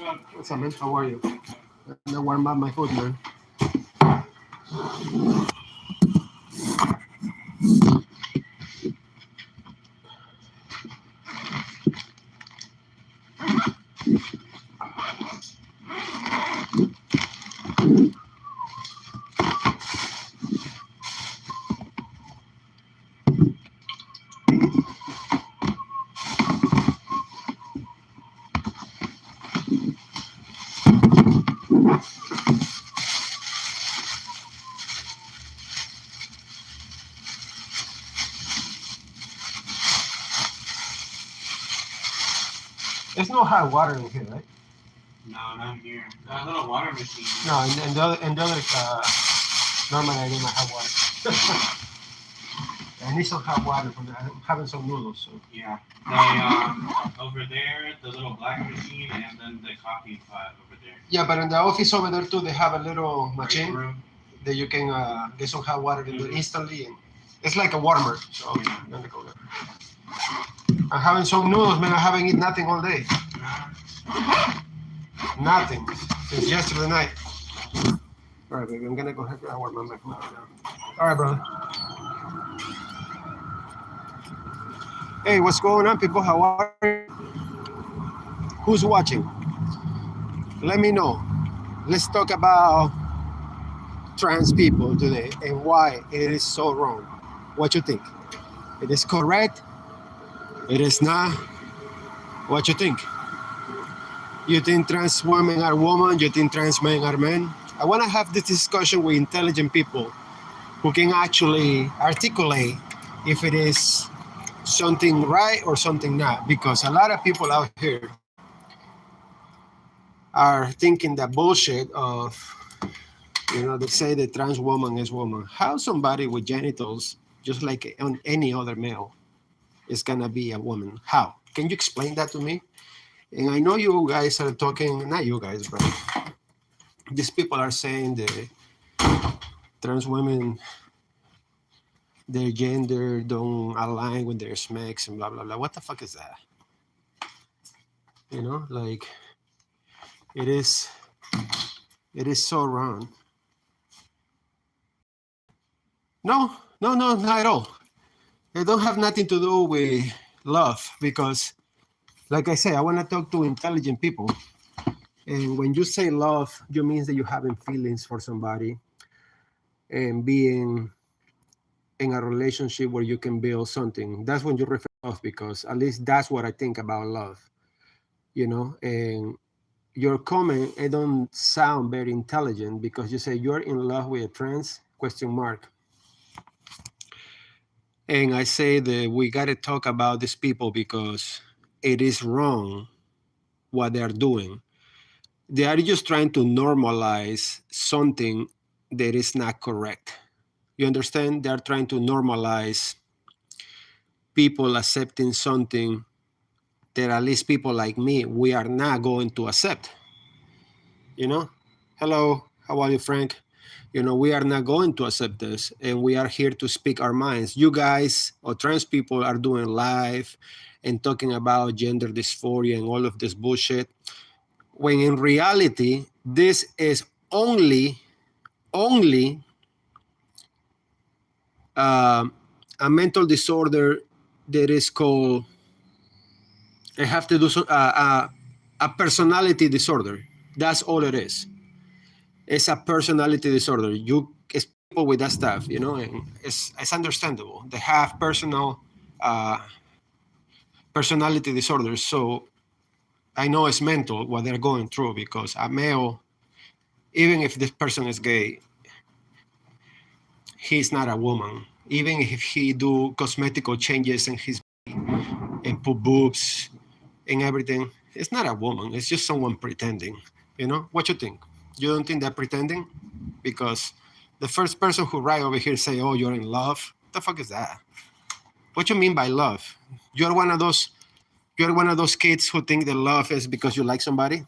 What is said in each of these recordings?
What's up, man? How are you? I'm gonna warm up my food, man. There's no hot water in here, right? No, not here. That little water machine. No, and the other normally I need my hot water. I need some hot water for I'm having some noodles. So Yeah. Over there, the little black machine, and then the coffee pot over there. yeah, but in the office over there too, they have a little machine Room. that you can get some hot water in there instantly, and it's like a warmer. So Yeah. I'm gonna go there. I'm having some noodles, man. I haven't eaten nothing all day. Nothing since yesterday night. All right, baby. I'm gonna go ahead and warm my food now. All right, brother. Hey, what's going on, people? How are you? Who's watching? Let me know. Let's talk about trans people today and why it is so wrong. What you think? It is correct? It is not? What you think? You think trans women are women? You think trans men are men? I want to have this discussion with intelligent people who can actually articulate if it is something right or something not, because a lot of people out here are thinking that bullshit of, they say the trans woman is woman. How somebody with genitals, just like on any other male, is gonna be a woman? How? Can you explain that to me? And I know you guys are talking, not you guys, but these people are saying the trans women, their gender don't align with their sex and blah, blah, blah. What the fuck is that? Like, it is so wrong. No, no, no, not at all. It don't have nothing to do with love, because, like I say, I want to talk to intelligent people. And when you say love, you mean that you're having feelings for somebody and being in a relationship where you can build something. That's when you refer to love, because at least that's what I think about love. And your comment, it don't sound very intelligent, because you say you're in love with a trans ? And I say that we got to talk about these people because it is wrong what they are doing. They are just trying to normalize something that is not correct. You understand? They are trying to normalize people accepting something that at least people like me, we are not going to accept. Hello, how are you, Frank? We are not going to accept this, and we are here to speak our minds. You guys or trans people are doing live and talking about gender dysphoria and all of this bullshit, when in reality, this is only a mental disorder that is called, I have to do a personality disorder. That's all it is. It's a personality disorder. It's people with that stuff, and it's understandable. They have personality disorders. So I know it's mental what they're going through, because a male, even if this person is gay, he's not a woman. Even if he do cosmetical changes in his body and put boobs and everything, it's not a woman. It's just someone pretending. What you think? You don't think they're pretending? Because the first person who right over here say, "Oh, you're in love." What the fuck is that? What you mean by love? You're one of those kids who think that love is because you like somebody.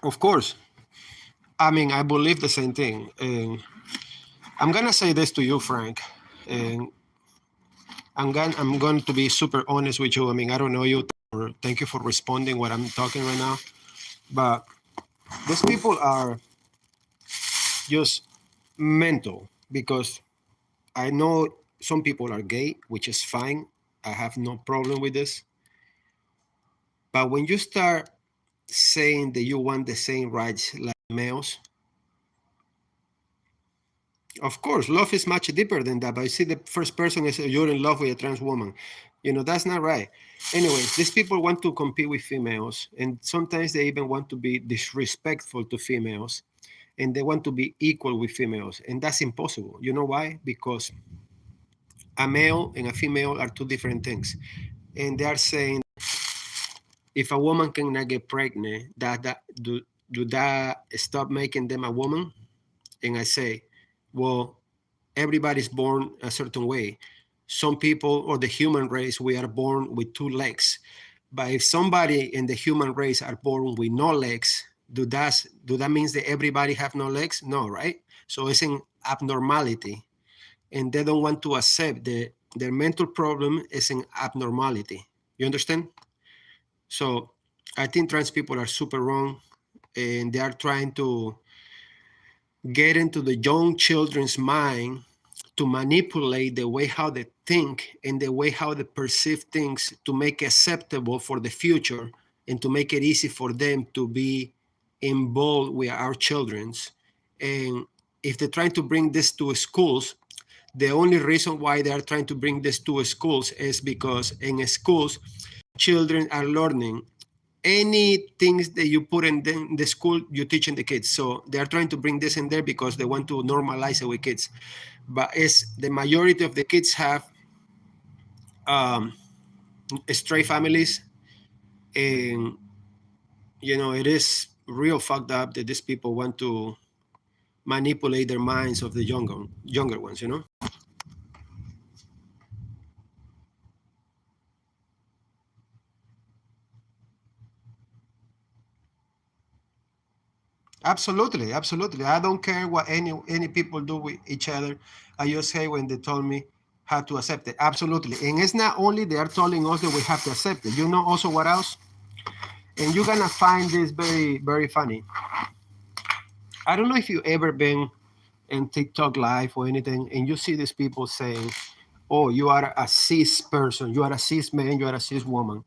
Of course. I mean, I believe the same thing. And I'm gonna say this to you, Frank. And I'm going to be super honest with you. I mean, I don't know you. Thank you for responding what I'm talking right now. But these people are just mental because I know some people are gay, which is fine. I have no problem with this. But when you start saying that you want the same rights like males, of course, love is much deeper than that. But I see the first person is you're in love with a trans woman. That's not right. Anyways, these people want to compete with females, and sometimes they even want to be disrespectful to females, and they want to be equal with females, and that's impossible. You know why? Because a male and a female are two different things, and they are saying if a woman cannot get pregnant, do that stop making them a woman? And I say, well, everybody's born a certain way. Some people, or the human race, we are born with two legs. But if somebody in the human race are born with no legs, do that means that everybody have no legs? No, right? So it's an abnormality, and they don't want to accept their mental problem is an abnormality. You understand? So I think trans people are super wrong, and they are trying to get into the young children's mind to manipulate the way how they think and the way how they perceive things to make it acceptable for the future and to make it easy for them to be involved with our children's. And if they're trying to bring this to schools, the only reason why they are trying to bring this to schools is because in schools, children are learning any things that you put in the school, you're teaching the kids. So they are trying to bring this in there because they want to normalize it with kids. But it's the majority of the kids have stray families, and it is real fucked up that these people want to manipulate their minds of the younger ones. Absolutely, absolutely. I don't care what any people do with each other. I just say when they told me how to accept it. Absolutely. And it's not only they are telling us that we have to accept it. Also what else? And you're gonna find this very, very funny. I don't know if you've ever been in TikTok live or anything, and you see these people saying, oh, you are a cis person, you are a cis man, you are a cis woman.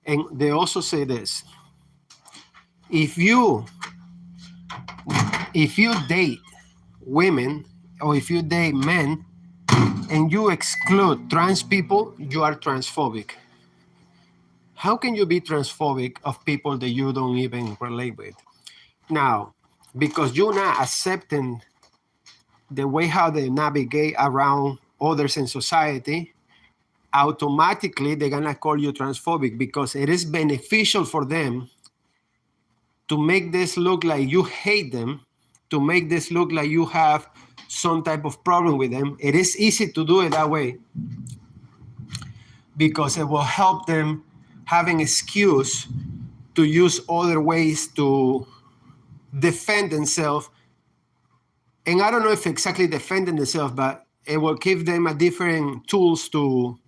And they also say this. If you date women or if you date men and you exclude trans people, you are transphobic. How can you be transphobic of people that you don't even relate with? Now, because you're not accepting the way how they navigate around others in society, automatically they're gonna call you transphobic because it is beneficial for them to make this look like you hate them, to make this look like you have some type of problem with them. It is easy to do it that way because it will help them have an excuse to use other ways to defend themselves. And I don't know if exactly defending themselves, but it will give them a different tools to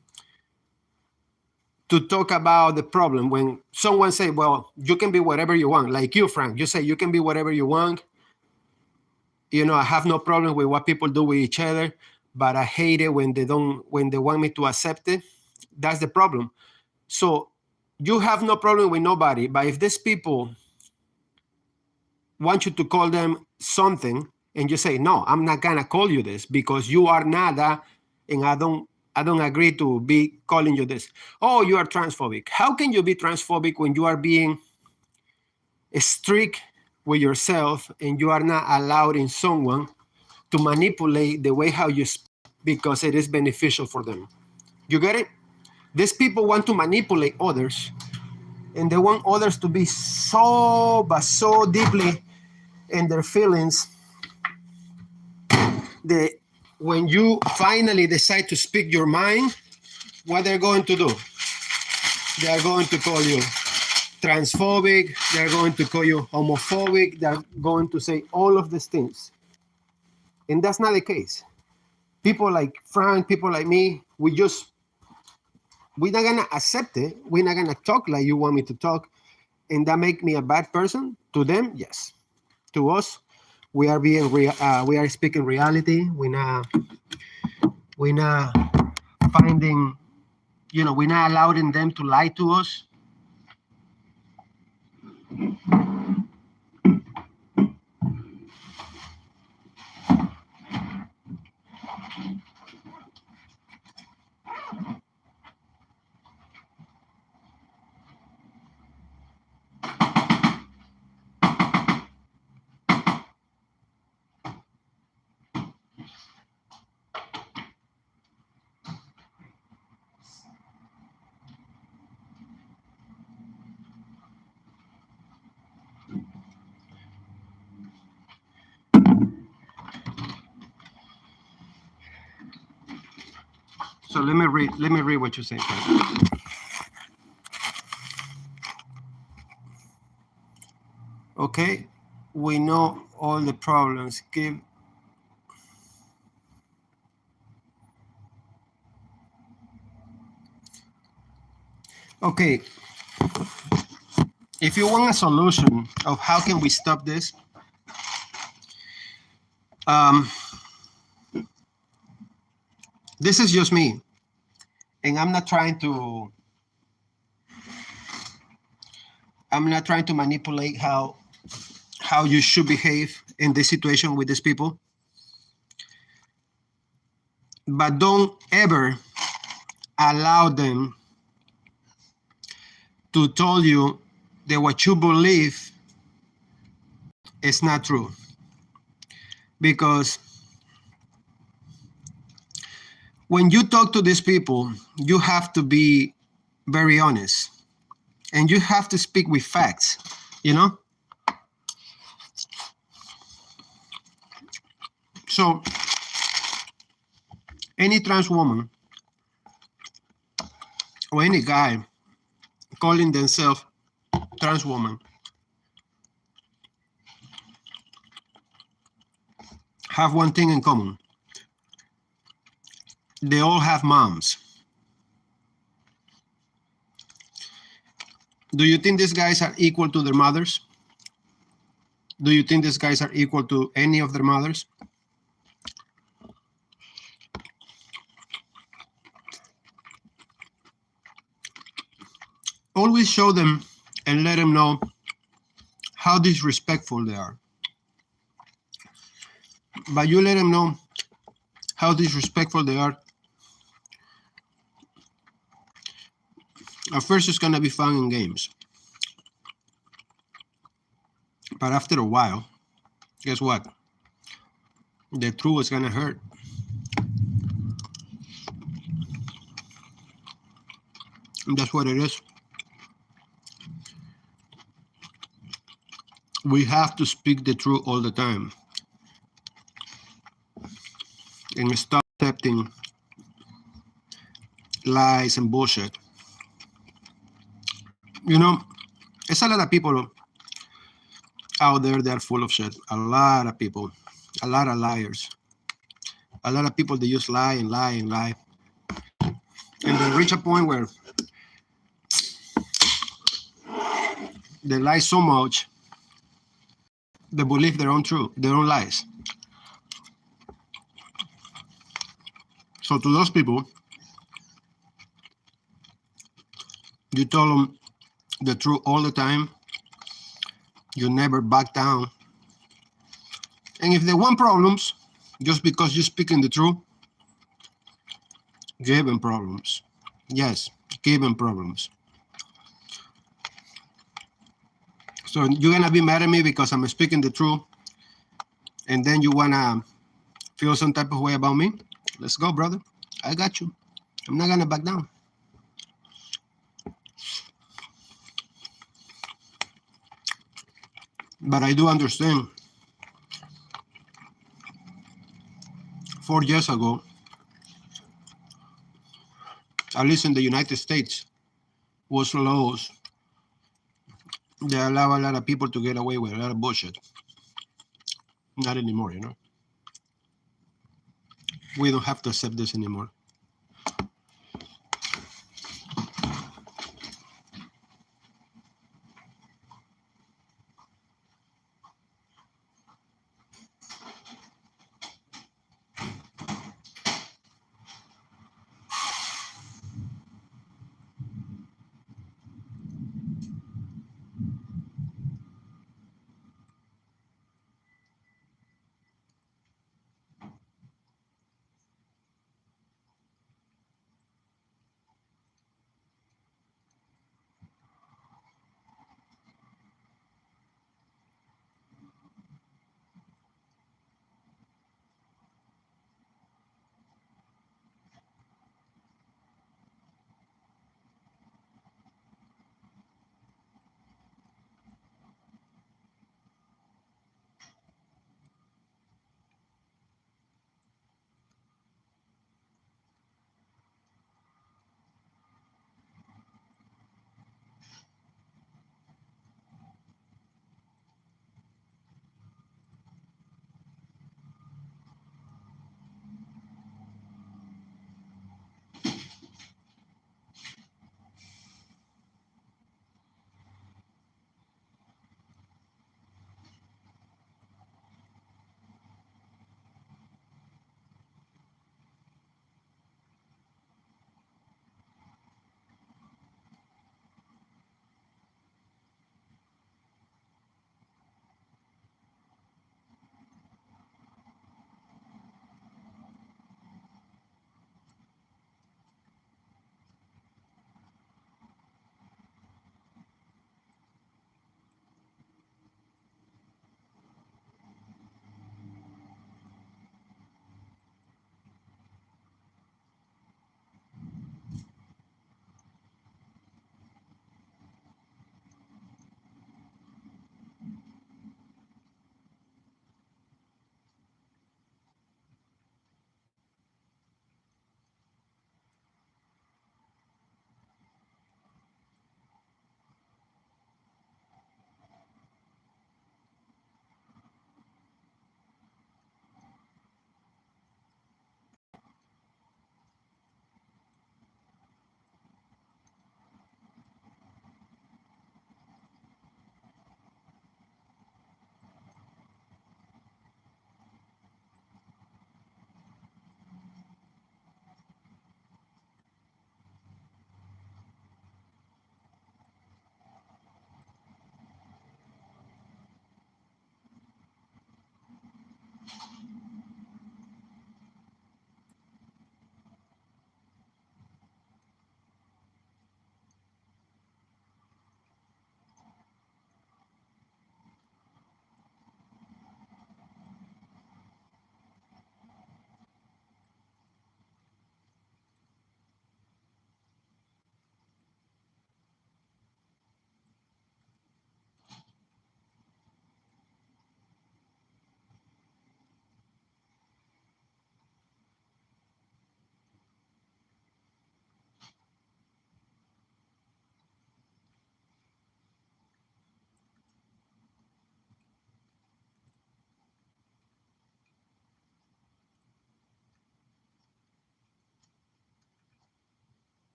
talk about the problem. When someone say, well, you can be whatever you want, like you, Frank, you say you can be whatever you want. I have no problem with what people do with each other, but I hate it when they want me to accept it. That's the problem. So you have no problem with nobody, but if these people want you to call them something and you say, no, I'm not gonna call you this because you are nada, and I don't agree to be calling you this. Oh, you are transphobic. How can you be transphobic when you are being strict with yourself and you are not allowing someone to manipulate the way how you speak because it is beneficial for them? You get it? These people want to manipulate others, and they want others to be so deeply in their feelings that when you finally decide to speak your mind, what they're going to do? They are going to call you transphobic, they're going to call you homophobic, they're going to say all of these things. And that's not the case. People like Frank, people like me, we're not gonna accept it. We're not gonna talk like you want me to talk. And that make me a bad person? To them, yes. To us, we are we are speaking reality. We're not finding, we're not allowing them to lie to us. So let me read what you say first. Okay, we know all the problems. Okay, if you want a solution of how can we stop this, this is just me, and I'm not trying to manipulate how you should behave in this situation with these people. But don't ever allow them to tell you that what you believe is not true. Because when you talk to these people, you have to be very honest. And you have to speak with facts, So any trans woman or any guy calling themselves trans woman have one thing in common. They all have moms. Do you think these guys are equal to their mothers? Do you think these guys are equal to any of their mothers? Always show them and let them know how disrespectful they are. But you let them know how disrespectful they are. At first, it's going to be fun and games. But after a while, guess what? The truth is going to hurt. And that's what it is. We have to speak the truth all the time. And stop accepting lies and bullshit. There's a lot of people out there that are full of shit. A lot of people. A lot of liars. A lot of people that just lie and lie and lie. And they reach a point where they lie so much they believe their own truth, their own lies. So to those people, you tell them the truth all the time. You never back down. And if they want problems, just because you're speaking the truth, give them problems. Yes, give them problems. So you're going to be mad at me because I'm speaking the truth, and then you want to feel some type of way about me? Let's go, brother. I got you. I'm not going to back down. But I do understand. 4 years ago, at least in the United States, was laws They allow a lot of people to get away with a lot of bullshit. Not anymore, you know. We don't have to accept this anymore.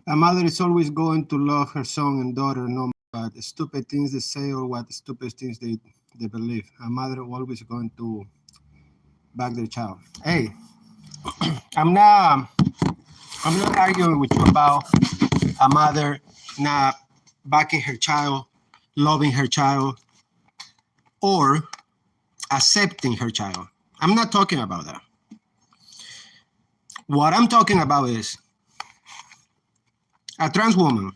A mother is always going to love her son and daughter, no matter what stupid things they say or what stupid things they believe. A mother always going to back their child. Hey, I'm not I'm not arguing with you about a mother not backing her child, loving her child, or accepting her child. I'm not talking about that. What I'm talking about is a trans woman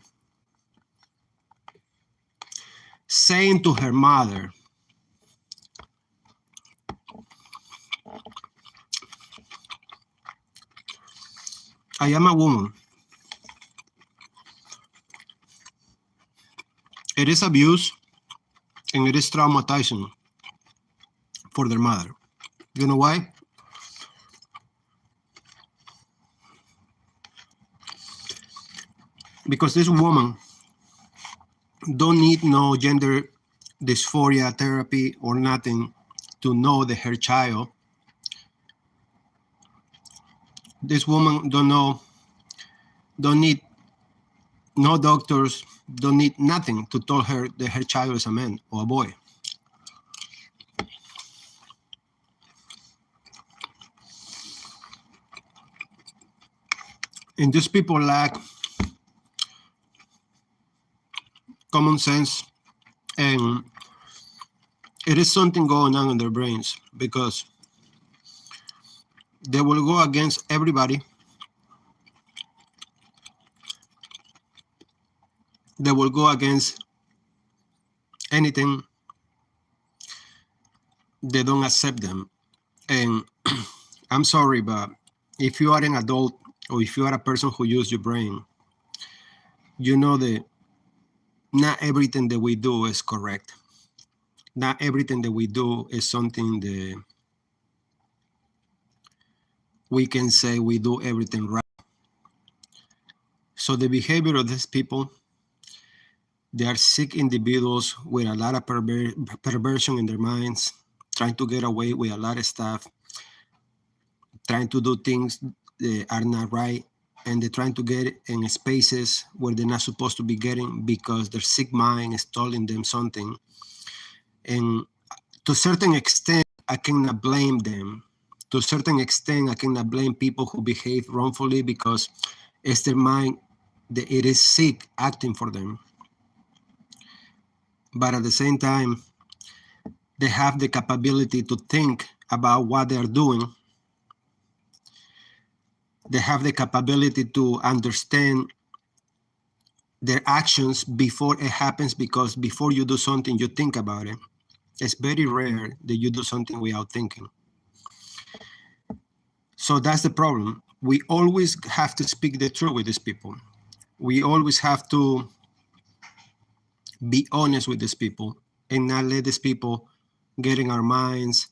saying to her mother, I am a woman. It is abuse and it is traumatizing for their mother. You know why? Because this woman don't need no gender dysphoria therapy or nothing to know that her child. This woman don't need no doctors, don't need nothing to tell her that her child is a man or a boy. And these people lack common sense, and it is something going on in their brains because they will go against everybody. They will go against anything. They don't accept them. And I'm sorry, but if you are an adult or if you are a person who uses your brain, you know that not everything that we do is correct. Not everything that we do is something that we can say we do everything right. So the behavior of these people, they are sick individuals with a lot of perversion in their minds, trying to get away with a lot of stuff, trying to do things that are not right, and they're trying to get in spaces where they're not supposed to be getting because their sick mind is telling them something. And to a certain extent, I cannot blame them. To a certain extent, I cannot blame people who behave wrongfully because it's their mind that it is sick acting for them. But at the same time, they have the capability to think about what they're doing. They have the capability to understand their actions before it happens, because before you do something, you think about it. It's very rare that you do something without thinking. So that's the problem. We always have to speak the truth with these people. We always have to be honest with these people and not let these people get in our minds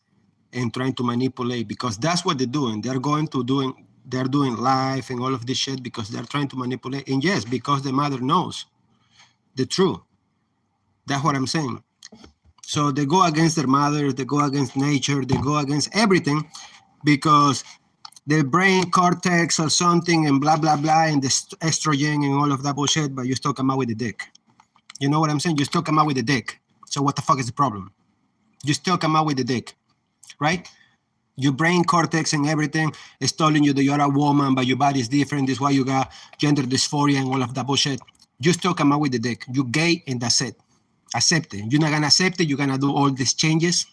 and trying to manipulate, because that's what they're doing. They're doing live and all of this shit because they're trying to manipulate. And yes, because the mother knows the truth. That's what I'm saying. So they go against their mother, they go against nature, they go against everything because the brain cortex or something and blah, blah, blah, and the estrogen and all of that bullshit, but you still come out with the dick. You know what I'm saying? You still come out with the dick. So what the fuck is the problem? You still come out with the dick, right? Your brain cortex and everything is telling you that you're a woman, but your body is different. This is why you got gender dysphoria and all of that bullshit. You still come out with the dick. You're gay and that's it. Accept it. You're not gonna accept it. You're gonna do all these changes.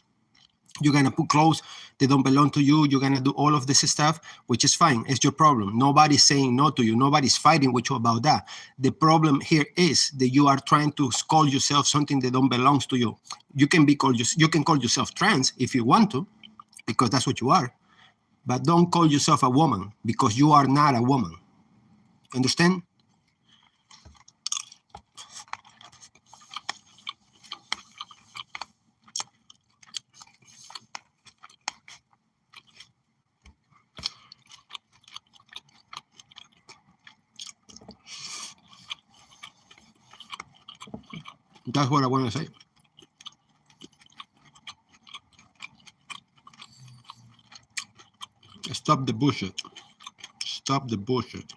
You're gonna put clothes that don't belong to you. You're gonna do all of this stuff, which is fine. It's your problem. Nobody's saying no to you. Nobody's fighting with you about that. The problem here is that you are trying to call yourself something that don't belongs to you. You can call yourself trans if you want to, because that's what you are. But don't call yourself a woman because you are not a woman. Understand? That's what I want to say. Stop the bullshit. Stop the bullshit.